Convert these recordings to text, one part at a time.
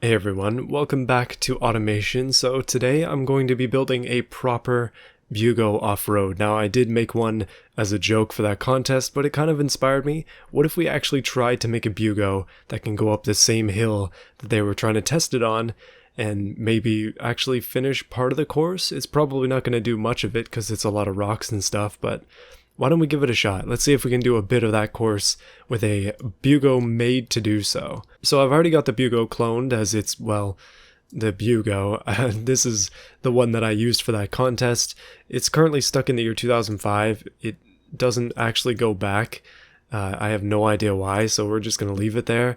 Hey everyone, welcome back to Automation. So today I'm going to be building a proper Bugo off-road. Now I did make one as a joke for that contest, but it kind of inspired me. What if we actually tried to make a Bugo that can go up the same hill that they were trying to test it on and maybe actually finish part of the course? It's probably not going to do much of it because it's a lot of rocks and stuff, but why don't we give it a shot? Let's see if we can do a bit of that course with a Bugo made to do so. So I've already got the Bugo cloned as it's, well, the Bugo. This is the one that I used for that contest. It's currently stuck in the year 2005. It doesn't actually go back. I have no idea why, so we're just going to leave it there.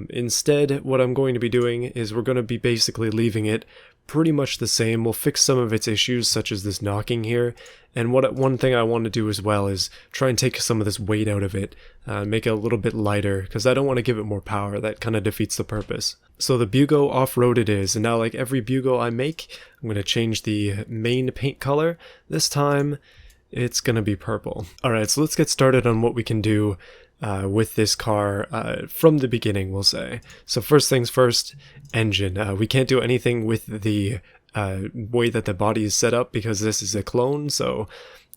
Instead, what I'm going to be doing is we're going to be basically leaving it pretty much the same. We'll fix some of its issues, such as this knocking here. And one thing I want to do as well is try and take some of this weight out of it, make it a little bit lighter, because I don't want to give it more power. That kind of defeats the purpose. So the Bugo off-road it is, and now like every Bugo I make, I'm going to change the main paint color. This time, it's going to be purple. Alright, so let's get started on what we can do with this car from the beginning, we'll say. So first things first, engine. We can't do anything with the way that the body is set up because this is a clone, so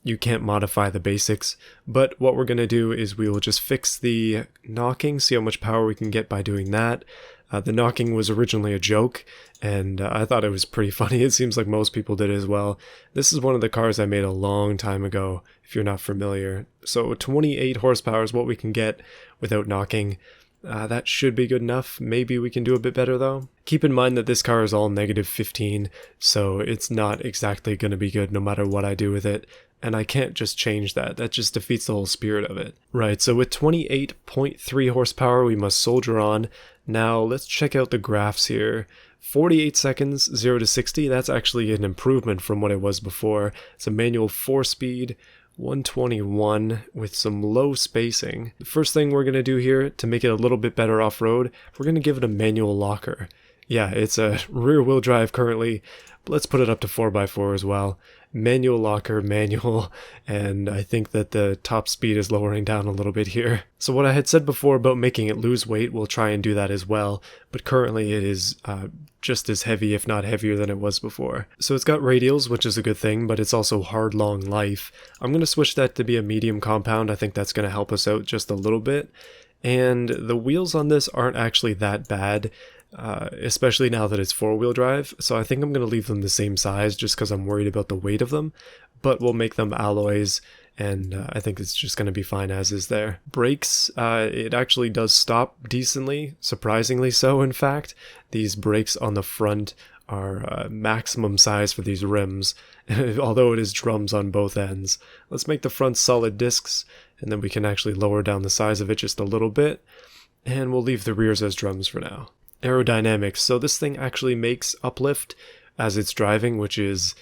you can't modify the basics. But what we're going to do is we will just fix the knocking, see how much power we can get by doing that. The knocking was originally a joke, and I thought it was pretty funny. It seems like most people did as well. This is one of the cars I made a long time ago, if you're not familiar. So 28 horsepower is what we can get without knocking. That should be good enough. Maybe we can do a bit better though. Keep in mind that this car is all negative 15, so it's not exactly going to be good no matter what I do with it. And I can't just change that. That just defeats the whole spirit of it. Right, so with 28.3 horsepower, we must soldier on. Now, let's check out the graphs here. 48 seconds, 0 to 60. That's actually an improvement from what it was before. It's a manual 4-speed, 121 with some low spacing. The first thing we're going to do here to make it a little bit better off-road, we're going to give it a manual locker. Yeah, it's a rear-wheel drive currently, but let's put it up to 4x4 as well. Manual locker, manual, and I think that the top speed is lowering down a little bit here. So what I had said before about making it lose weight, we'll try and do that as well, but currently it is just as heavy, if not heavier than it was before. So it's got radials, which is a good thing, but it's also hard, long life. I'm going to switch that to be a medium compound. I think that's going to help us out just a little bit. And the wheels on this aren't actually that bad. Especially now that it's 4-wheel drive, so I think I'm going to leave them the same size just because I'm worried about the weight of them, but we'll make them alloys, and I think it's just going to be fine as is there. Brakes, it actually does stop decently, surprisingly so in fact. These brakes on the front are maximum size for these rims, although it is drums on both ends. Let's make the front solid discs, and then we can actually lower down the size of it just a little bit, and we'll leave the rears as drums for now. Aerodynamics. So this thing actually makes uplift as it's driving, which is,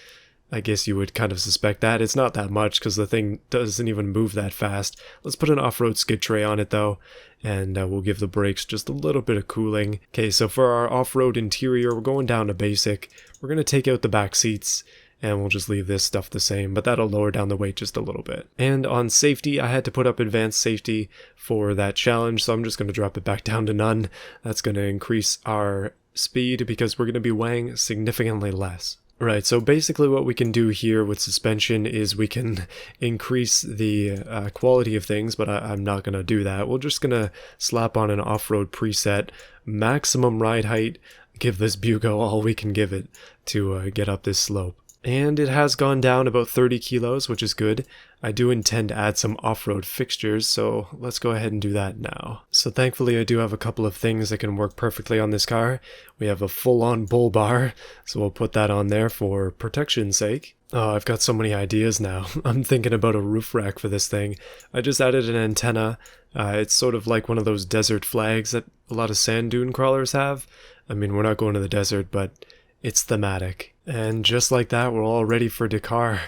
I guess you would kind of suspect that. It's not that much because the thing doesn't even move that fast. Let's put an off-road skid tray on it though, and we'll give the brakes just a little bit of cooling. Okay, so for our off-road interior, we're going down to basic. We're going to take out the back seats, and we'll just leave this stuff the same, but that'll lower down the weight just a little bit. And on safety, I had to put up advanced safety for that challenge, so I'm just going to drop it back down to none. That's going to increase our speed because we're going to be weighing significantly less. Right, so basically what we can do here with suspension is we can increase the quality of things, but I'm not going to do that. We're just going to slap on an off-road preset, maximum ride height, give this Bugo all we can give it to get up this slope. And it has gone down about 30 kilos, which is good. I do intend to add some off-road fixtures, so let's go ahead and do that now. So thankfully I do have a couple of things that can work perfectly on this car. We have a full-on bull bar, so we'll put that on there for protection's sake. Oh, I've got so many ideas now. I'm thinking about a roof rack for this thing. I just added an antenna. It's sort of like one of those desert flags that a lot of sand dune crawlers have. I mean, we're not going to the desert, but it's thematic. And just like that, we're all ready for Dakar.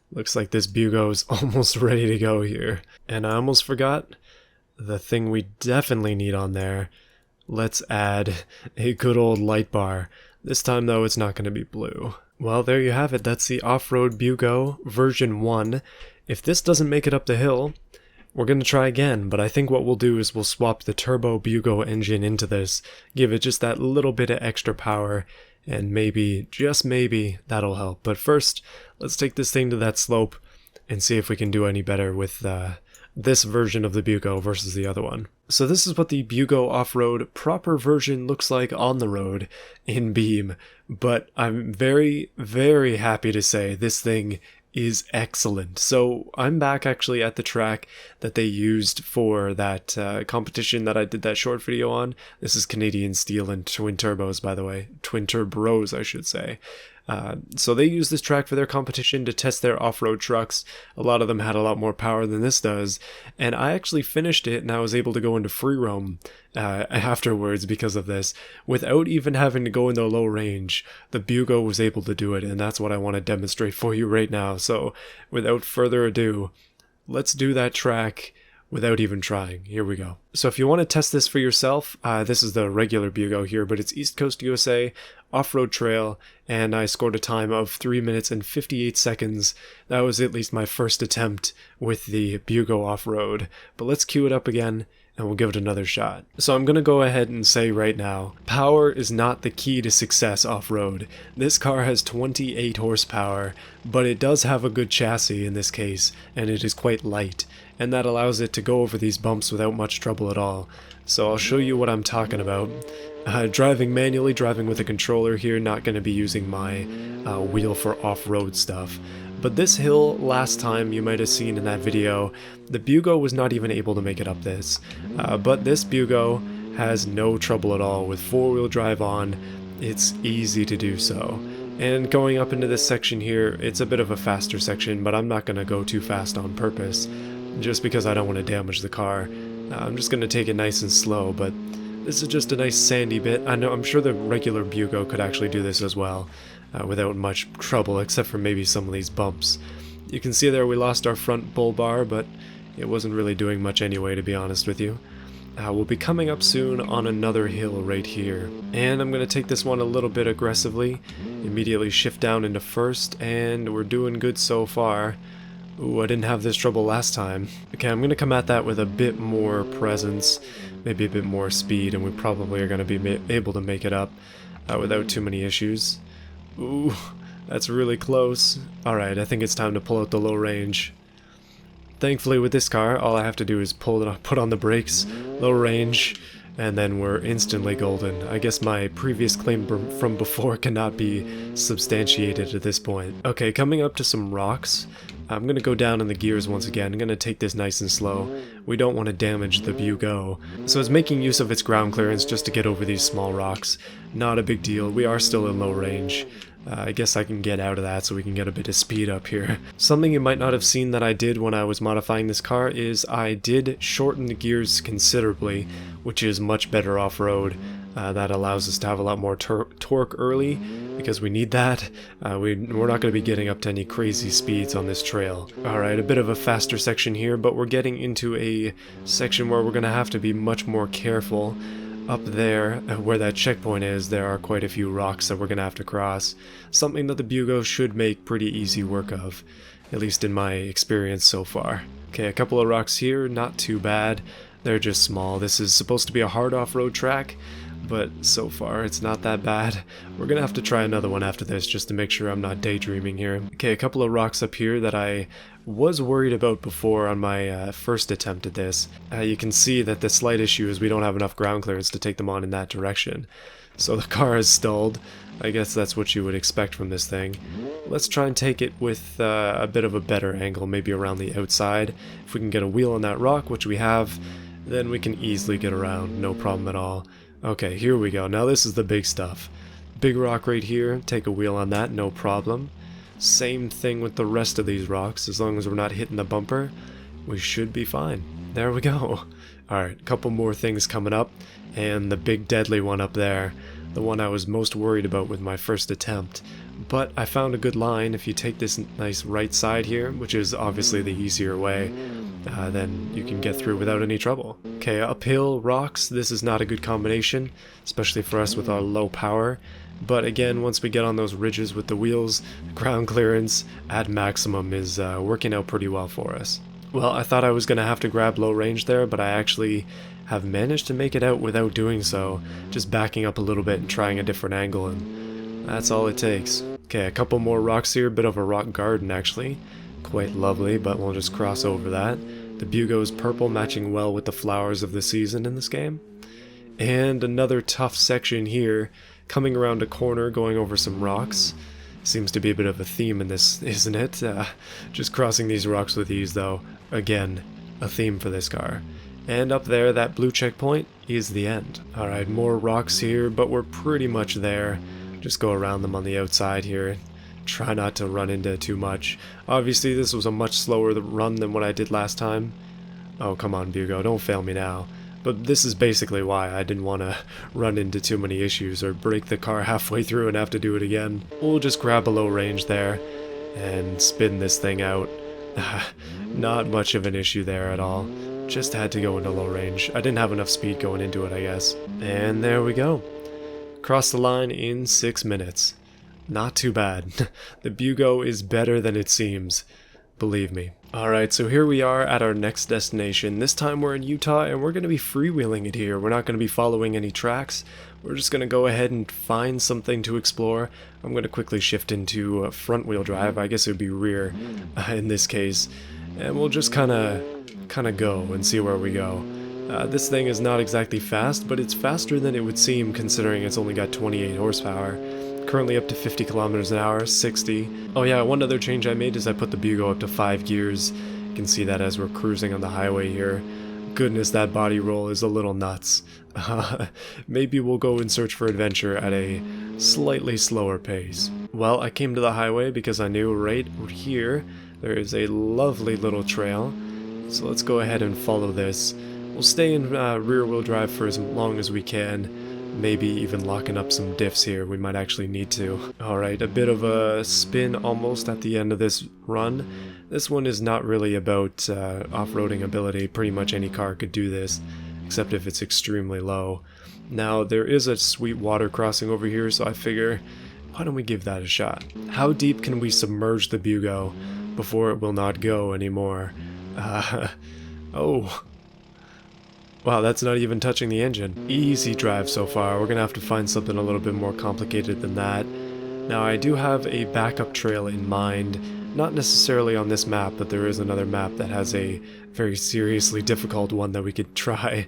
Looks like this Bugo's almost ready to go here. And I almost forgot the thing we definitely need on there. Let's add a good old light bar. This time though, it's not going to be blue. Well, there you have it. That's the Offroad Bugo version 1. If this doesn't make it up the hill, We're going to try again, but I think what we'll do is we'll swap the turbo Bugo engine into this, give it just that little bit of extra power, and maybe, just maybe, that'll help. But first, let's take this thing to that slope and see if we can do any better with this version of the Bugo versus the other one. So this is what the Bugo off-road proper version looks like on the road in Beam, but I'm very, very happy to say this thing is excellent. So I'm back actually at the track that they used for that competition that I did that short video on. This is Canadian Steel and Twin Turbos, by the way. Twin Turbos, I should say. So they used this track for their competition to test their off-road trucks. A lot of them had a lot more power than this does, and I actually finished it and I was able to go into free roam afterwards because of this. Without even having to go into low range, the Bugo was able to do it, and that's what I want to demonstrate for you right now. So without further ado, let's do that track without even trying. Here we go. So if you want to test this for yourself, this is the regular Bugo here, but it's East Coast USA, off-road trail, and I scored a time of 3 minutes and 58 seconds. That was at least my first attempt with the Bugo off-road. But let's cue it up again, and we'll give it another shot. So I'm going to go ahead and say right now, power is not the key to success off-road. This car has 28 horsepower, but it does have a good chassis in this case, and it is quite light, and that allows it to go over these bumps without much trouble at all. So I'll show you what I'm talking about. Driving manually, driving with a controller here, not going to be using my wheel for off-road stuff. But this hill, last time you might have seen in that video, the Bugo was not even able to make it up this. But this Bugo has no trouble at all. With four-wheel drive on, it's easy to do so. And going up into this section here, it's a bit of a faster section, but I'm not going to go too fast on purpose, just because I don't want to damage the car. I'm just going to take it nice and slow, but this is just a nice sandy bit. I'm sure the regular Bugo could actually do this as well, without much trouble, except for maybe some of these bumps. You can see there we lost our front bull bar, but it wasn't really doing much anyway, to be honest with you. We'll be coming up soon on another hill right here, and I'm going to take this one a little bit aggressively, immediately shift down into first, and we're doing good so far. Ooh, I didn't have this trouble last time. Okay, I'm going to come at that with a bit more presence, maybe a bit more speed, and we probably are going to be able to make it up without too many issues. Ooh, that's really close. Alright, I think it's time to pull out the low range. Thankfully with this car, all I have to do is put on the brakes, low range, and then we're instantly golden. I guess my previous claim from before cannot be substantiated at this point. Okay, coming up to some rocks. I'm going to go down in the gears once again. I'm going to take this nice and slow. We don't want to damage the Bugo. So it's making use of its ground clearance just to get over these small rocks. Not a big deal. We are still in low range. I guess I can get out of that so we can get a bit of speed up here. Something you might not have seen that I did when I was modifying this car is I did shorten the gears considerably, which is much better off-road. That allows us to have a lot more torque early, because we need that. We're not going to be getting up to any crazy speeds on this trail. Alright, a bit of a faster section here, but we're getting into a section where we're going to have to be much more careful. Up there, where that checkpoint is, there are quite a few rocks that we're going to have to cross. Something that the Bugo should make pretty easy work of, at least in my experience so far. Okay, a couple of rocks here, not too bad. They're just small. This is supposed to be a hard off-road track, but so far it's not that bad. We're gonna have to try another one after this just to make sure I'm not daydreaming here. Okay, a couple of rocks up here that I was worried about before on my first attempt at this. You can see that the slight issue is we don't have enough ground clearance to take them on in that direction. So the car is stalled. I guess that's what you would expect from this thing. Let's try and take it with a bit of a better angle, maybe around the outside. If we can get a wheel on that rock, which we have, then we can easily get around, no problem at all. Okay, here we go. Now this is the big stuff. Big rock right here, take a wheel on that, no problem. Same thing with the rest of these rocks. As long as we're not hitting the bumper, we should be fine. There we go. Alright, a couple more things coming up, and the big deadly one up there. The one I was most worried about with my first attempt. But I found a good line. If you take this nice right side here, which is obviously the easier way, then you can get through without any trouble. Okay, uphill rocks, this is not a good combination, especially for us with our low power. But again, once we get on those ridges with the wheels, ground clearance at maximum is working out pretty well for us. Well, I thought I was going to have to grab low range there, but I actually have managed to make it out without doing so, just backing up a little bit and trying a different angle, and that's all it takes. Okay, a couple more rocks here, bit of a rock garden actually. Quite lovely, but we'll just cross over that. The Bugo is purple, matching well with the flowers of the season in this game. And another tough section here, coming around a corner, going over some rocks. Seems to be a bit of a theme in this, isn't it? Just crossing these rocks with ease, though. Again, a theme for this car. And up there, that blue checkpoint is the end. Alright, more rocks here, but we're pretty much there. Just go around them on the outside here. Try not to run into too much. Obviously, this was a much slower run than what I did last time. Oh, come on, Bugo, don't fail me now. But this is basically why I didn't want to run into too many issues or break the car halfway through and have to do it again. We'll just grab a low range there and spin this thing out. Not much of an issue there at all. Just had to go into low range. I didn't have enough speed going into it, I guess. And there we go. Cross the line in 6 minutes. Not too bad. The Bugo is better than it seems. Believe me. Alright, so here we are at our next destination. This time we're in Utah and we're going to be freewheeling it here. We're not going to be following any tracks. We're just going to go ahead and find something to explore. I'm going to quickly shift into front wheel drive. I guess it would be rear in this case. And we'll just kind of go and see where we go. This thing is not exactly fast, but it's faster than it would seem considering it's only got 28 horsepower. Currently up to 50 kilometers an hour, 60. Oh yeah, one other change I made is I put the Bugo up to 5 gears. You can see that as we're cruising on the highway here. Goodness, that body roll is a little nuts. Maybe we'll go and search for adventure at a slightly slower pace. Well, I came to the highway because I knew right here there is a lovely little trail. So let's go ahead and follow this. We'll stay in rear wheel drive for as long as we can. Maybe even locking up some diffs here, we might actually need to. Alright, a bit of a spin almost at the end of this run. This one is not really about off-roading ability, pretty much any car could do this, except if it's extremely low. Now, there is a sweet water crossing over here, so I figure, why don't we give that a shot? How deep can we submerge the Bugo before it will not go anymore? Oh. Wow, that's not even touching the engine. Easy drive so far. We're gonna have to find something a little bit more complicated than that. Now, I do have a backup trail in mind. Not necessarily on this map, but there is another map that has a very seriously difficult one that we could try.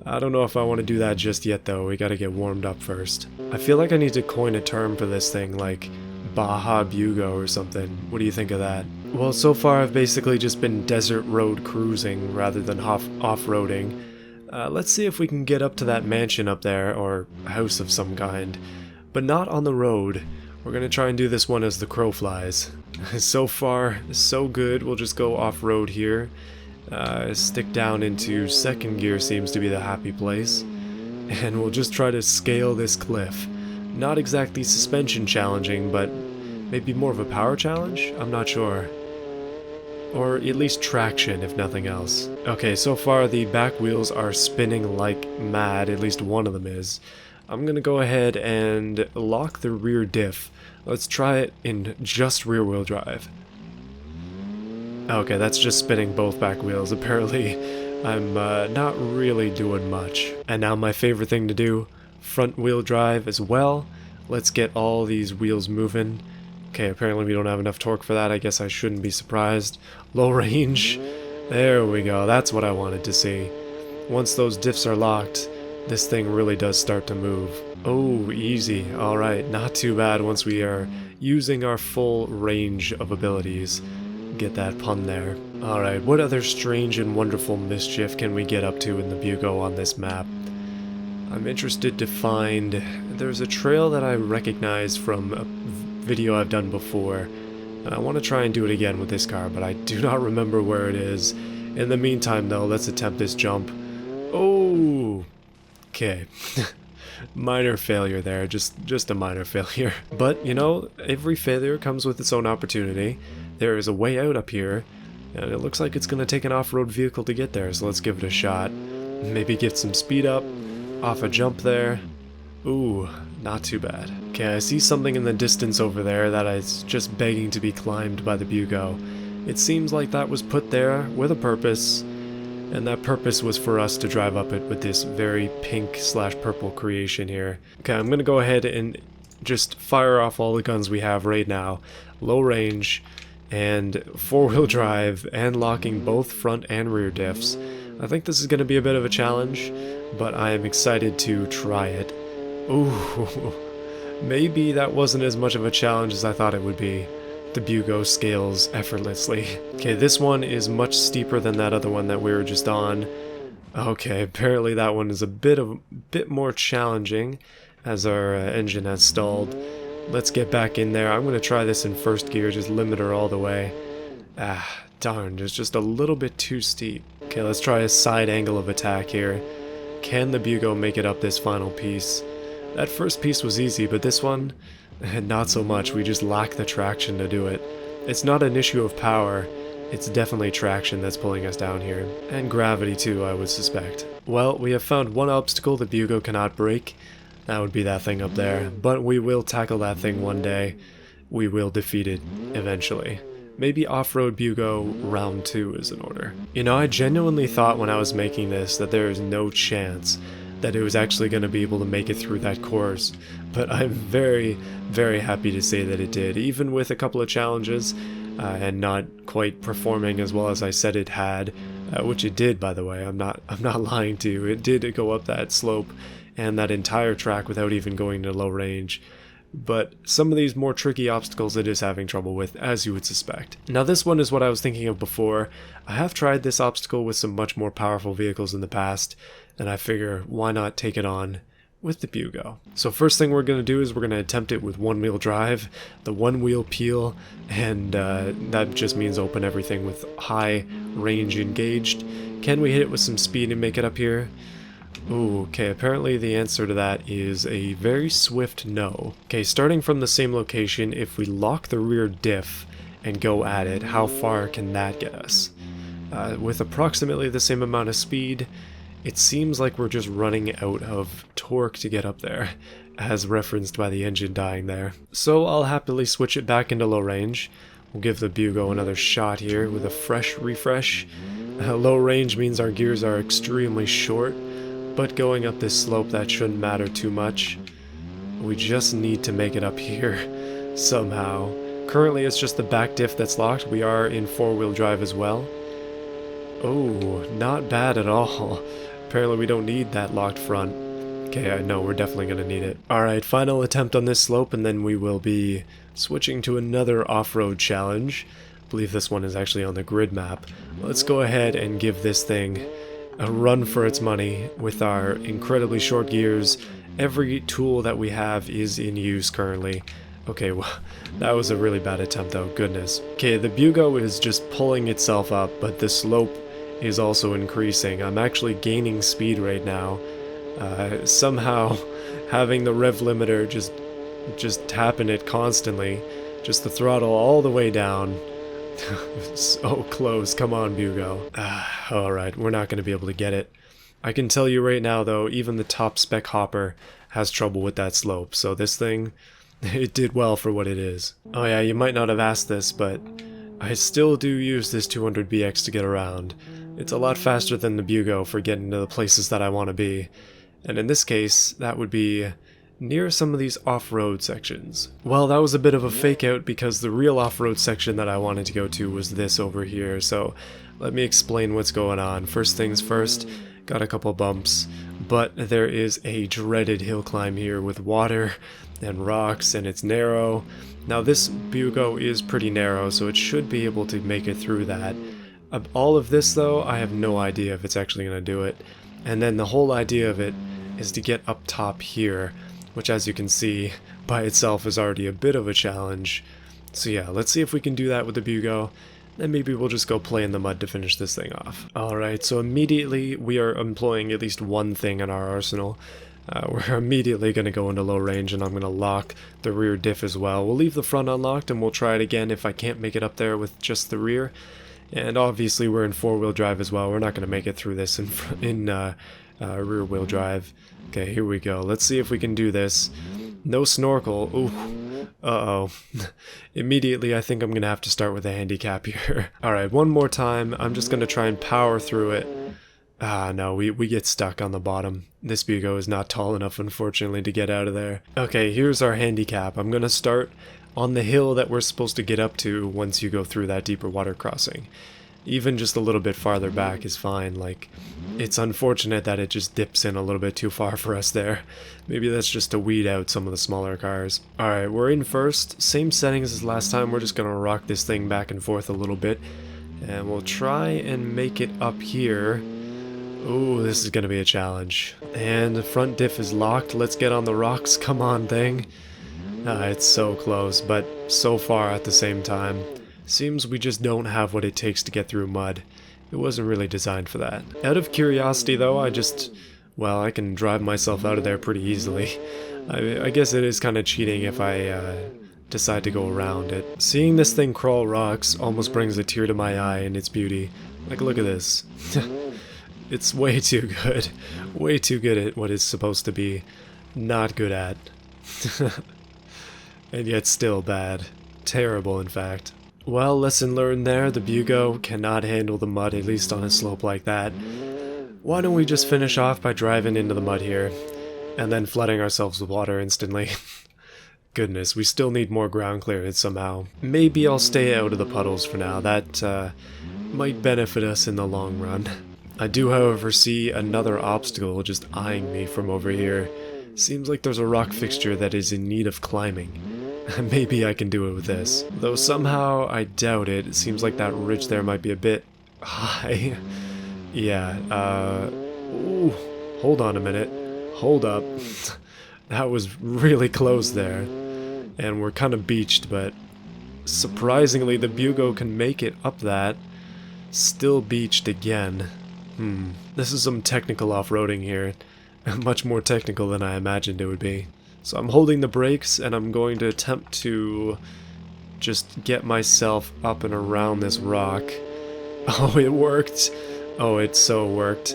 I don't know if I want to do that just yet, though. We gotta get warmed up first. I feel like I need to coin a term for this thing, like Baja Bugo or something. What do you think of that? Well, so far I've basically just been desert road cruising rather than off-roading. Let's see if we can get up to that mansion up there, or house of some kind. But not on the road. We're gonna try and do this one as the crow flies. So far, so good. We'll just go off-road here. Stick down into second gear seems to be the happy place. And we'll just try to scale this cliff. Not exactly suspension challenging, but maybe more of a power challenge? I'm not sure. Or at least traction, if nothing else. Okay, so far the back wheels are spinning like mad, at least one of them is. I'm gonna go ahead and lock the rear diff. Let's try it in just rear wheel drive. Okay, that's just spinning both back wheels. Apparently, I'm not really doing much. And now my favorite thing to do, front wheel drive as well. Let's get all these wheels moving. Okay, apparently we don't have enough torque for that. I guess I shouldn't be surprised. Low range. There we go. That's what I wanted to see. Once those diffs are locked, this thing really does start to move. Oh, easy. Alright, not too bad once we are using our full range of abilities. Get that pun there. Alright, what other strange and wonderful mischief can we get up to in the Bugo on this map? I'm interested to find... There's a trail that I recognize from a video I've done before. I want to try and do it again with this car, but I do not remember where it is. In the meantime, though, let's attempt this jump. Oh! Okay. Minor failure there, just a minor failure. But, you know, every failure comes with its own opportunity. There is a way out up here, and it looks like it's going to take an off-road vehicle to get there, so let's give it a shot. Maybe get some speed up, off a jump there. Ooh, not too bad. Okay, I see something in the distance over there that is just begging to be climbed by the Bugo. It seems like that was put there with a purpose, and that purpose was for us to drive up it with this very pink/purple creation here. Okay, I'm gonna go ahead and just fire off all the guns we have right now. Low range, and 4-wheel drive, and locking both front and rear diffs. I think this is gonna be a bit of a challenge, but I am excited to try it. Ooh, maybe that wasn't as much of a challenge as I thought it would be. The Bugo scales effortlessly. Okay, this one is much steeper than that other one that we were just on. Okay, apparently that one is a bit more challenging as our engine has stalled. Let's get back in there. I'm going to try this in first gear, just limit her all the way. Ah, darn, it's just a little bit too steep. Okay, let's try a side angle of attack here. Can the Bugo make it up this final piece? That first piece was easy, but this one, not so much. We just lack the traction to do it. It's not an issue of power, it's definitely traction that's pulling us down here. And gravity too, I would suspect. Well, we have found one obstacle the Bugo cannot break. That would be that thing up there. But we will tackle that thing one day. We will defeat it eventually. Maybe Offroad Bugo round 2 is in order. You know, I genuinely thought when I was making this that there is no chance that it was actually going to be able to make it through that course, but I'm very, very happy to say that it did, even with a couple of challenges and not quite performing as well as I said it had, which it did, by the way. I'm not lying to you. It did go up that slope and that entire track without even going to low range. But some of these more tricky obstacles it is having trouble with, as you would suspect. Now this one is what I was thinking of before. I have tried this obstacle with some much more powerful vehicles in the past, and I figure why not take it on with the Bugo. So first thing we're going to do is we're going to attempt it with one-wheel drive, the one-wheel peel, and that just means open everything with high range engaged. Can we hit it with some speed and make it up here? Ooh, okay, apparently the answer to that is a very swift no. Okay, starting from the same location, if we lock the rear diff and go at it, how far can that get us? With approximately the same amount of speed, it seems like we're just running out of torque to get up there, as referenced by the engine dying there. So I'll happily switch it back into low range. We'll give the Bugo another shot here with a fresh refresh. Low range means our gears are extremely short, but going up this slope that shouldn't matter too much. We just need to make it up here somehow. Currently it's just the back diff that's locked. We are in 4-wheel drive as well. Oh, not bad at all. Apparently we don't need that locked front. Okay, I know, we're definitely going to need it. Alright, final attempt on this slope, and then we will be switching to another off-road challenge. I believe this one is actually on the grid map. Let's go ahead and give this thing a run for its money with our incredibly short gears. Every tool that we have is in use currently. Okay, well, that was a really bad attempt though, goodness. Okay, the Bugo is just pulling itself up, but the slope is also increasing. I'm actually gaining speed right now. Somehow having the rev limiter just tapping it constantly, just the throttle all the way down. So close, come on Bugo. Alright, we're not going to be able to get it. I can tell you right now though, even the top spec hopper has trouble with that slope, so this thing, it did well for what it is. Oh yeah, you might not have asked this, but I still do use this 200BX to get around. It's a lot faster than the Bugo for getting to the places that I want to be, and in this case, that would be near some of these off-road sections. Well, that was a bit of a fake out because the real off-road section that I wanted to go to was this over here, so let me explain what's going on. First things first, got a couple bumps, but there is a dreaded hill climb here with water and rocks, and it's narrow. Now this Bugo is pretty narrow, so it should be able to make it through that. All of this though, I have no idea if it's actually going to do it. And then the whole idea of it is to get up top here, which as you can see by itself is already a bit of a challenge. So yeah, let's see if we can do that with the Bugo, then maybe we'll just go play in the mud to finish this thing off. Alright, so immediately we are employing at least one thing in our arsenal. We're immediately going to go into low range, and I'm going to lock the rear diff as well. We'll leave the front unlocked and we'll try it again if I can't make it up there with just the rear. And obviously we're in 4-wheel drive as well. We're not going to make it through this in rear-wheel drive. Okay, here we go. Let's see if we can do this. No snorkel. Ooh. Uh-oh. Immediately, I think I'm gonna have to start with a handicap here. Alright, one more time. I'm just gonna try and power through it. Ah, no, we get stuck on the bottom. This Bugo is not tall enough, unfortunately, to get out of there. Okay, here's our handicap. I'm gonna start on the hill that we're supposed to get up to once you go through that deeper water crossing. Even just a little bit farther back is fine. Like, it's unfortunate that it just dips in a little bit too far for us there. Maybe that's just to weed out some of the smaller cars. Alright, we're in first. Same settings as last time. We're just gonna rock this thing back and forth a little bit. And we'll try and make it up here. Ooh, this is gonna be a challenge. And the front diff is locked. Let's get on the rocks. Come on, thing. It's so close, but so far at the same time. Seems we just don't have what it takes to get through mud. It wasn't really designed for that. Out of curiosity though, well, I can drive myself out of there pretty easily. I guess it is kind of cheating if I decide to go around it. Seeing this thing crawl rocks almost brings a tear to my eye in its beauty. Like, look at this. It's way too good. Way too good at what it's supposed to be not good at. And yet still bad. Terrible, in fact. Well, lesson learned there. The Bugo cannot handle the mud, at least on a slope like that. Why don't we just finish off by driving into the mud here, and then flooding ourselves with water instantly. Goodness, we still need more ground clearance somehow. Maybe I'll stay out of the puddles for now. That might benefit us in the long run. I do, however, see another obstacle just eyeing me from over here. Seems like there's a rock fixture that is in need of climbing. Maybe I can do it with this. Though somehow I doubt it. It seems like that ridge there might be a bit high. Yeah, ooh, hold on a minute. Hold up. That was really close there. And we're kind of beached, but surprisingly the Bugo can make it up that. Still beached again. This is some technical off-roading here. Much more technical than I imagined it would be. So I'm holding the brakes and I'm going to attempt to just get myself up and around this rock. Oh, it worked. Oh, it so worked.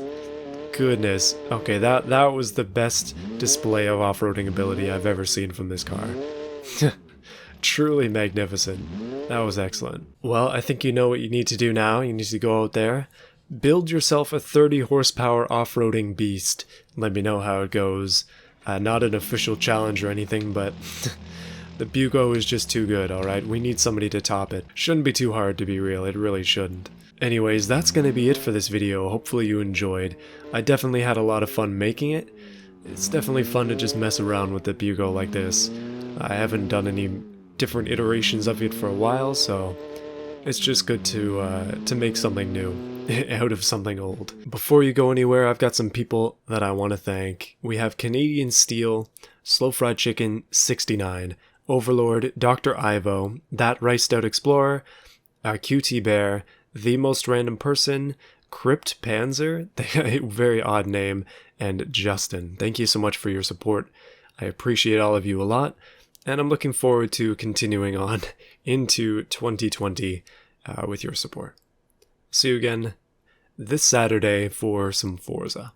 Goodness. Okay, that was the best display of off-roading ability I've ever seen from this car. Truly magnificent. That was excellent. Well, I think you know what you need to do now. You need to go out there, build yourself a 30 horsepower off-roading beast. Let me know how it goes. Not an official challenge or anything, but the Bugo is just too good, alright? We need somebody to top it. Shouldn't be too hard to be real, it really shouldn't. Anyways, that's gonna be it for this video. Hopefully you enjoyed. I definitely had a lot of fun making it. It's definitely fun to just mess around with the Bugo like this. I haven't done any different iterations of it for a while, so it's just good to make something new out of something old. Before you go anywhere, I've got some people that I want to thank. We have Canadian Steel, Slow Fried Chicken 69, Overlord, Dr. Ivo, That Riced Out Explorer, QT Bear, The Most Random Person, Crypt Panzer, a very odd name, and Justin. Thank you so much for your support. I appreciate all of you a lot, and I'm looking forward to continuing on into 2020 with your support. See you again this Saturday for some Forza.